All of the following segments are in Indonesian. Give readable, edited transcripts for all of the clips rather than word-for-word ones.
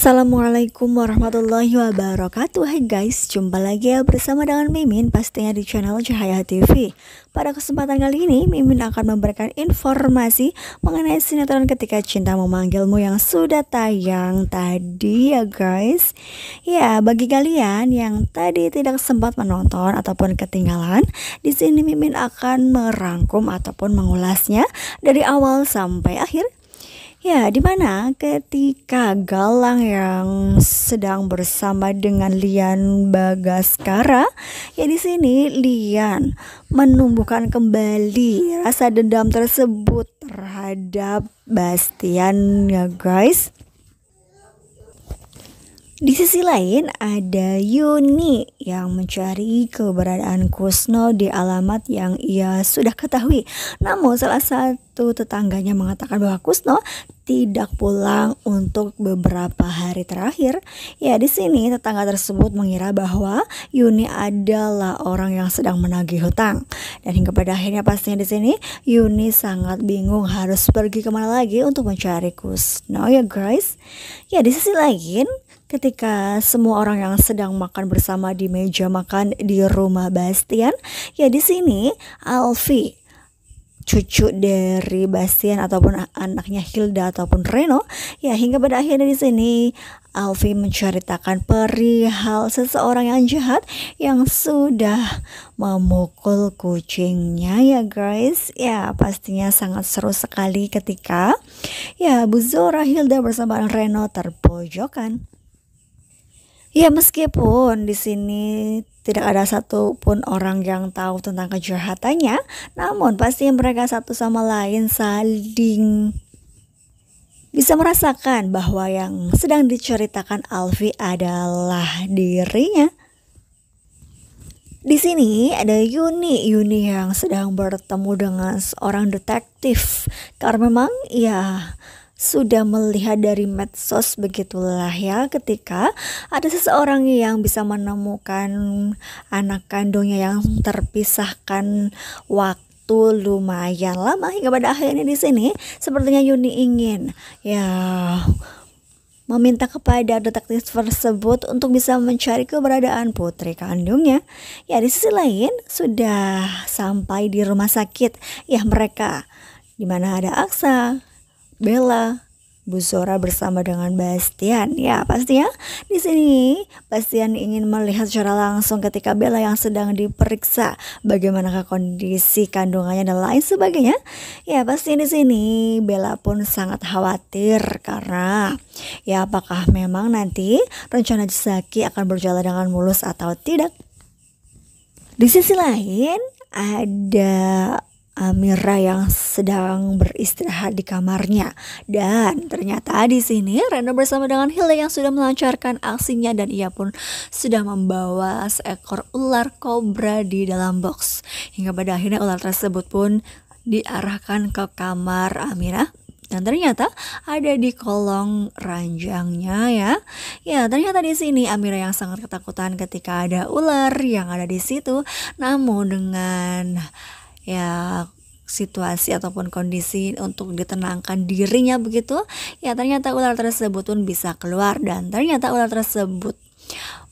Assalamualaikum warahmatullahi wabarakatuh. Hai guys, jumpa lagi ya bersama dengan Mimin pastinya di channel Cahaya TV. Pada kesempatan kali ini Mimin akan memberikan informasi mengenai sinetron Ketika Cinta Memanggilmu yang sudah tayang tadi ya guys. Ya, bagi kalian yang tadi tidak sempat menonton ataupun ketinggalan, di sini Mimin akan merangkum ataupun mengulasnya dari awal sampai akhir. Ya, dimana ketika Galang yang sedang bersama dengan Lian Bagaskara, ya di sini Lian menumbuhkan kembali rasa dendam tersebut terhadap Bastian ya guys. Di sisi lain ada Yuni yang mencari keberadaan Kusno di alamat yang ia sudah ketahui. Namun salah satu tetangganya mengatakan bahwa Kusno tidak pulang untuk beberapa hari terakhir. Ya, di sini tetangga tersebut mengira bahwa Yuni adalah orang yang sedang menagih hutang. Dan hingga pada akhirnya pastinya di sini Yuni sangat bingung harus pergi kemana lagi untuk mencari Kusno ya guys. Ya, di sisi lain ketika semua orang yang sedang makan bersama di meja makan di rumah Bastian, ya di sini Alfi, cucu dari Bastian ataupun anaknya Hilda ataupun Reno, ya hingga pada akhirnya di sini Alfi menceritakan perihal seseorang yang jahat yang sudah memukul kucingnya ya guys. Ya pastinya sangat seru sekali ketika ya Bu Zora, Hilda bersama Reno terpojokan. Ya meskipun di sini tidak ada satupun orang yang tahu tentang kejahatannya, namun pasti mereka satu sama lain saling bisa merasakan bahwa yang sedang diceritakan Alfi adalah dirinya. Di sini ada Yuni yang sedang bertemu dengan seorang detektif karena memang ya sudah melihat dari medsos begitulah ya, ketika ada seseorang yang bisa menemukan anak kandungnya yang terpisahkan waktu lumayan lama hingga pada akhirnya di sini sepertinya Yuni ingin ya meminta kepada detektif tersebut untuk bisa mencari keberadaan putri kandungnya. Ya di sisi lain sudah sampai di rumah sakit ya mereka, di mana ada Aksa, Bella, Bu Zora bersama dengan Bastian. Ya pastinya di sini Bastian ingin melihat secara langsung ketika Bella yang sedang diperiksa bagaimanakah kondisi kandungannya dan lain sebagainya. Ya pasti di sini Bella pun sangat khawatir karena ya apakah memang nanti rencana Zaki akan berjalan dengan mulus atau tidak. Di sisi lain ada Amira yang sedang beristirahat di kamarnya, dan ternyata di sini Reno bersama dengan Hilda yang sudah melancarkan aksinya dan ia pun sudah membawa seekor ular kobra di dalam box. Hingga pada akhirnya ular tersebut pun diarahkan ke kamar Amira. Dan ternyata ada di kolong ranjangnya ya. Ya ternyata di sini Amira yang sangat ketakutan ketika ada ular yang ada di situ. Namun dengan ya situasi ataupun kondisi untuk ditenangkan dirinya begitu, ya ternyata ular tersebut pun bisa keluar dan ternyata ular tersebut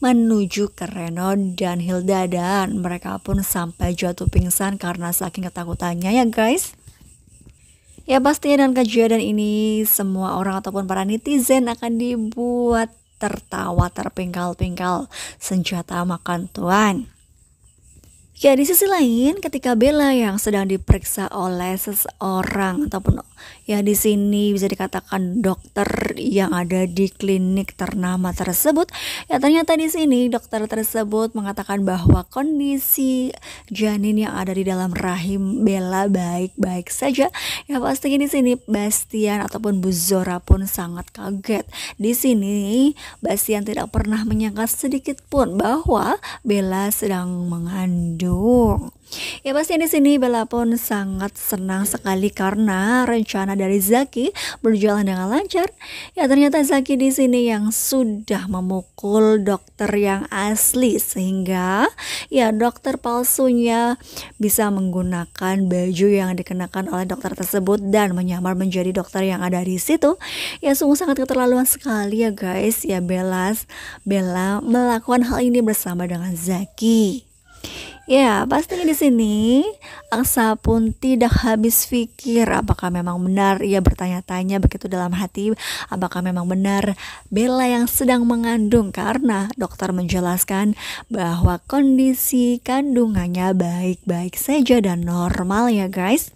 menuju ke Reno dan Hilda dan mereka pun sampai jatuh pingsan karena saking ketakutannya ya guys. Ya pastinya dengan kejadian ini semua orang ataupun para netizen akan dibuat tertawa terpingkal-pingkal senjata makan tuan. Ya di sisi lain ketika Bella yang sedang diperiksa oleh seseorang ataupun ya di sini bisa dikatakan dokter yang ada di klinik ternama tersebut, ya ternyata di sini dokter tersebut mengatakan bahwa kondisi janin yang ada di dalam rahim Bella baik-baik saja. Ya pastinya di sini Bastian ataupun Bu Zora pun sangat kaget. Di sini Bastian tidak pernah menyangka sedikit pun bahwa Bella sedang mengandung Bandung. Ya pasti di sini Bella pun sangat senang sekali karena rencana dari Zaki berjalan dengan lancar. Ya ternyata Zaki di sini yang sudah memukul dokter yang asli sehingga ya dokter palsunya bisa menggunakan baju yang dikenakan oleh dokter tersebut dan menyamar menjadi dokter yang ada di situ. Ya sungguh sangat keterlaluan sekali ya guys. Ya Bella melakukan hal ini bersama dengan Zaki. Ya, pastinya di sini Aksa pun tidak habis pikir apakah memang benar. Ia bertanya-tanya begitu dalam hati, apakah memang benar Bella yang sedang mengandung, karena dokter menjelaskan bahwa kondisi kandungannya baik-baik saja dan normal ya guys.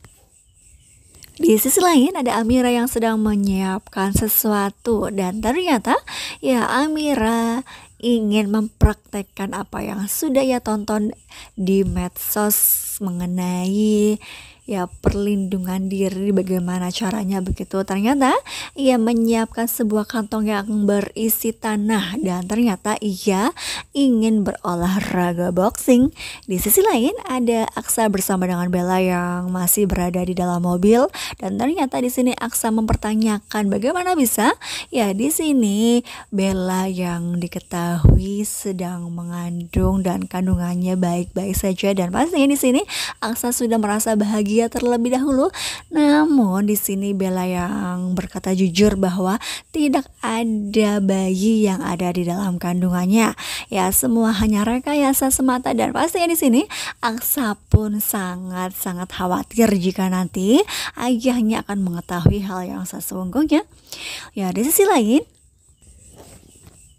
Di sisi lain ada Amira yang sedang menyiapkan sesuatu dan ternyata ya Amira ingin mempraktekkan apa yang sudah ia tonton di medsos mengenai ya perlindungan diri, bagaimana caranya begitu. Ternyata ia menyiapkan sebuah kantong yang berisi tanah dan ternyata ia ingin berolahraga boxing. Di sisi lain ada Aksa bersama dengan Bella yang masih berada di dalam mobil dan ternyata di sini Aksa mempertanyakan bagaimana bisa ya di sini Bella yang diketahui sedang mengandung dan kandungannya baik-baik saja, dan pastinya di sini Aksa sudah merasa bahagia terlebih dahulu. Namun di sini Bella yang berkata jujur bahwa tidak ada bayi yang ada di dalam kandungannya. Ya semua hanya rekayasa semata, dan pastinya di sini Aksa pun sangat-sangat khawatir jika nanti ayahnya akan mengetahui hal yang sesungguhnya. Ya di sisi lain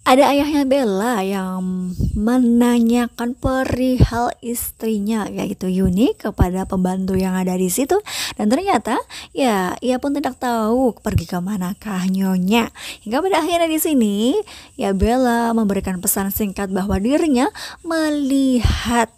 ada ayahnya Bella yang menanyakan perihal istrinya yaitu Yuni kepada pembantu yang ada di situ, dan ternyata ya ia pun tidak tahu pergi ke manakah nyonya. Hingga pada akhirnya di sini ya Bella memberikan pesan singkat bahwa dirinya melihat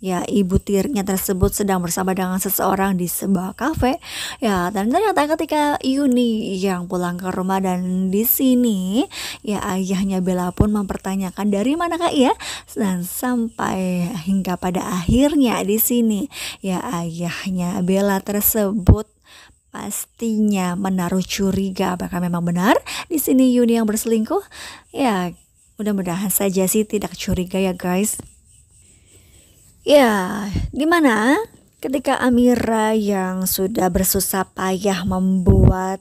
ya ibu tirinya tersebut sedang bersama dengan seseorang di sebuah kafe. Ya dan ternyata ketika Yuni yang pulang ke rumah dan di sini ya ayahnya Bella pun mempertanyakan dari manakah ia, dan sampai hingga pada akhirnya di sini ya ayahnya Bella tersebut pastinya menaruh curiga apakah memang benar di sini Yuni yang berselingkuh. Ya mudah-mudahan saja sih tidak curiga ya guys. Ya, dimana ketika Amira yang sudah bersusah payah membuat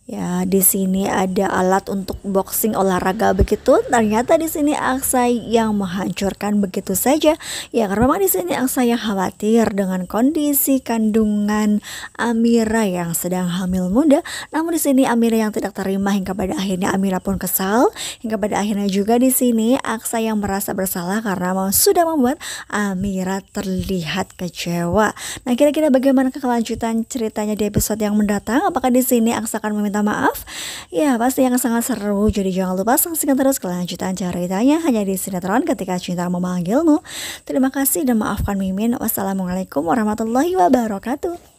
ya di sini ada alat untuk boxing olahraga begitu, ternyata di sini Aksa yang menghancurkan begitu saja. Ya karena memang di sini Aksa yang khawatir dengan kondisi kandungan Amira yang sedang hamil muda. Namun di sini Amira yang tidak terima hingga pada akhirnya Amira pun kesal. Hingga pada akhirnya juga di sini Aksa yang merasa bersalah karena sudah membuat Amira terlihat kecewa. Nah kira-kira bagaimana kelanjutan ceritanya di episode yang mendatang? Apakah di sini Aksa akan meminta maaf? Ya pasti yang sangat seru, jadi jangan lupa saksikan terus kelanjutan ceritanya hanya di sinetron Ketika Cinta Memanggilmu. Terima kasih dan maafkan Mimin. Wassalamualaikum warahmatullahi wabarakatuh.